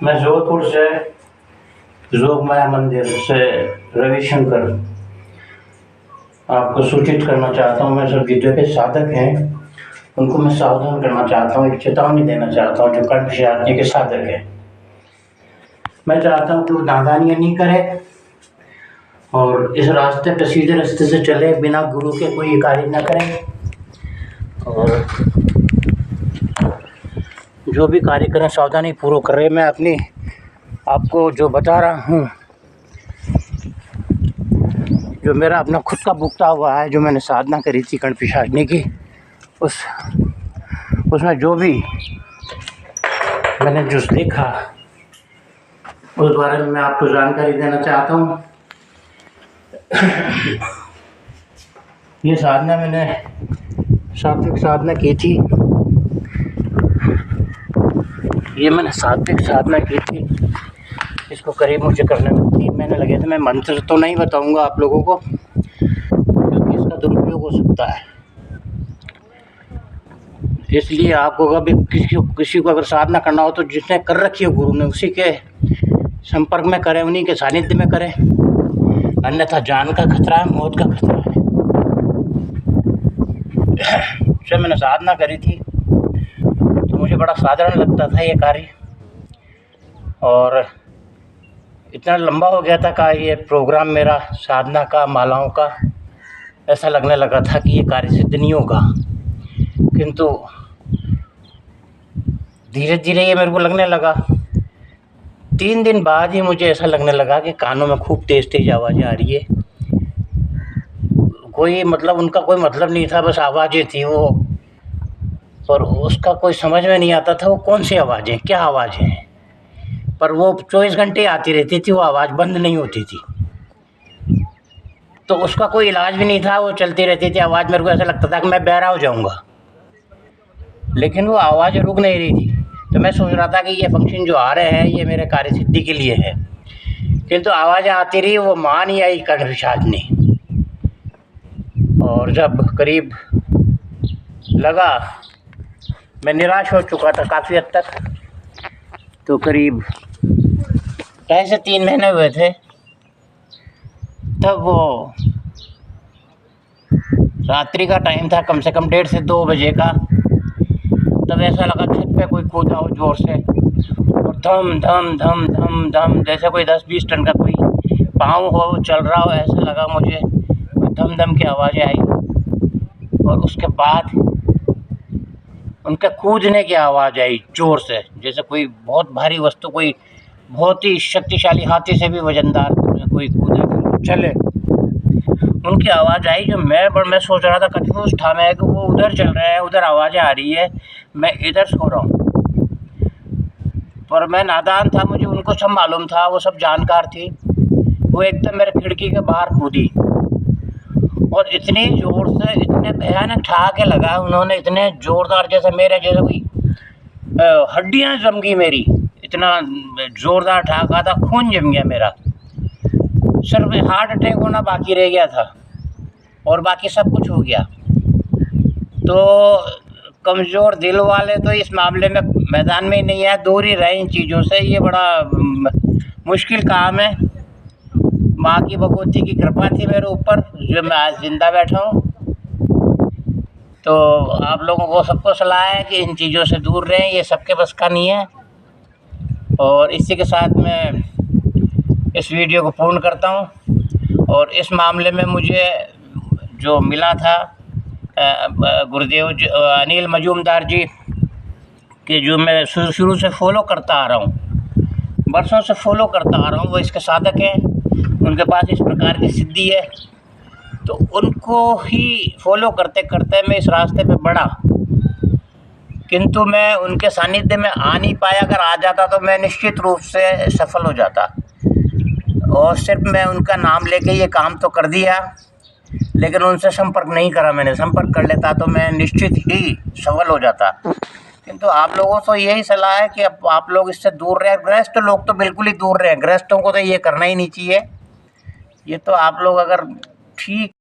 मैं जोधपुर से जोगमाया मंदिर से रविशंकर आपको सूचित करना चाहता हूँ। मैं जो विद्या के साधक हैं उनको मैं सावधान करना चाहता हूँ, एक चेतावनी देना चाहता हूँ जो कर्ण विषयाग्नि के साधक हैं। मैं चाहता हूँ कि वो नादानियाँ नहीं करें और इस रास्ते पर सीधे रास्ते से चले, बिना गुरु के कोई कार्य न करें और जो भी कार्य करें सावधानी पूर्वक करें। मैं अपनी आपको जो बता रहा हूँ, जो मेरा अपना खुद का भुगता हुआ है, जो मैंने साधना करी थी कर्ण विषयाग्नि की, उसमें जो भी मैंने जो देखा उस बारे में मैं आपको जानकारी देना चाहता हूँ। ये साधना मैंने सात्विक साधना की थी, इसको करीब मुझे करने में 3 महीने लगे थे। मैं मंत्र तो नहीं बताऊंगा आप लोगों को क्योंकि इसका दुरुपयोग हो सकता है, इसलिए आपको कभी किसी को अगर साधना करना हो तो जिसने कर रखी हो गुरु ने उसी के संपर्क में करें, उन्हीं के सानिध्य में करें, अन्यथा जान का खतरा है, मौत का खतरा है। जब मैंने साधना करी थी तो मुझे बड़ा साधारण लगता था ये कार्य, और इतना लंबा हो गया था का ये प्रोग्राम मेरा साधना का, मालाओं का, ऐसा लगने लगा था कि ये कार्य सिद्ध नहीं होगा। किंतु धीरे धीरे ये मेरे को लगने लगा। 3 दिन बाद ही मुझे ऐसा लगने लगा कि कानों में खूब तेज तेज आवाज़ें आ रही है। कोई मतलब उनका कोई मतलब नहीं था, बस आवाज़ें थी वो, पर उसका कोई समझ में नहीं आता था वो कौन सी आवाज़ें, क्या आवाज़ें हैं, पर वो 24 घंटे आती रहती थी, वो आवाज़ बंद नहीं होती थी। तो उसका कोई इलाज भी नहीं था, वो चलती रहती थी आवाज़। मेरे को ऐसा लगता था कि मैं बहरा हो जाऊंगा, लेकिन वो आवाज़ें रुक नहीं रही थी। तो मैं सोच रहा था कि ये फंक्शन जो आ रहे हैं ये मेरे कार्य सिद्धि के लिए है, किंतु आवाज़ें आती रही, वो मान नहीं आई कर्ण विषयाग्नि। और जब करीब लगा, मैं निराश हो चुका था काफ़ी हद तक, तो करीब 2 से 3 महीने हुए थे, तब वो रात्रि का टाइम था, कम से कम 1:30 से 2 बजे का। तब ऐसा लगा छत पे कोई कूदा हो ज़ोर से, और धम धम धम धम धम, जैसे कोई 10-20 टन का कोई पाँव हो चल रहा हो, ऐसा लगा मुझे। धम धम की आवाज़ें आई और उसके बाद उनके कूदने की आवाज़ आई ज़ोर से, जैसे कोई बहुत भारी वस्तु, कोई बहुत ही शक्तिशाली हाथी से भी वजनदार कोई कूदे चले, उनकी आवाज़ आई। जो मैं सोच रहा था, कंफ्यूज था मैं कि वो उधर चल रहे हैं, उधर आवाज़ें आ रही है, मैं इधर सो रहा हूँ। पर मैं नादान था, मुझे उनको सब मालूम था, वो सब जानकार थी। वो एकदम मेरे खिड़की के बाहर कूदी और इतनी ज़ोर से, इतने भयानक ठहाके लगा उन्होंने, इतने ज़ोरदार, जैसे मेरे जैसे कोई हड्डियाँ जम गई मेरी, इतना ज़ोरदार ठहाका था, खून जम गया मेरा। सिर्फ हार्ट अटैक होना बाकी रह गया था और बाकी सब कुछ हो गया। तो कमज़ोर दिल वाले तो इस मामले में मैदान में ही नहीं है, दूर ही रहे इन चीज़ों से। ये बड़ा मुश्किल काम है। माँ की भगवती की कृपा थी मेरे ऊपर, जो मैं आज ज़िंदा बैठा हूँ। तो आप लोगों को सबको सलाह है कि इन चीज़ों से दूर रहें, ये सबके बस का नहीं है। और इसी के साथ मैं इस वीडियो को पूर्ण करता हूँ। और इस मामले में मुझे जो मिला था गुरुदेव अनिल मजूमदार जी के, जो मैं शुरू से फॉलो करता आ रहा हूँ, बरसों से फॉलो करता आ रहा हूँ, वो इसके साधक हैं, उनके पास इस प्रकार की सिद्धि है। तो उनको ही फॉलो करते करते मैं इस रास्ते पे बढ़ा, किंतु मैं उनके सानिध्य में आ नहीं पाया। अगर आ जाता तो मैं निश्चित रूप से सफल हो जाता, और सिर्फ मैं उनका नाम लेके ये काम तो कर दिया, लेकिन उनसे संपर्क नहीं करा मैंने। संपर्क कर लेता तो मैं निश्चित ही सफल हो जाता। किंतु आप लोगों से यही सलाह है कि अब आप लोग इससे दूर रहें। गृहस्थ लोग तो बिल्कुल ही दूर रहें, गृहस्थों को तो ये करना ही नहीं चाहिए। ये तो आप लोग अगर ठीक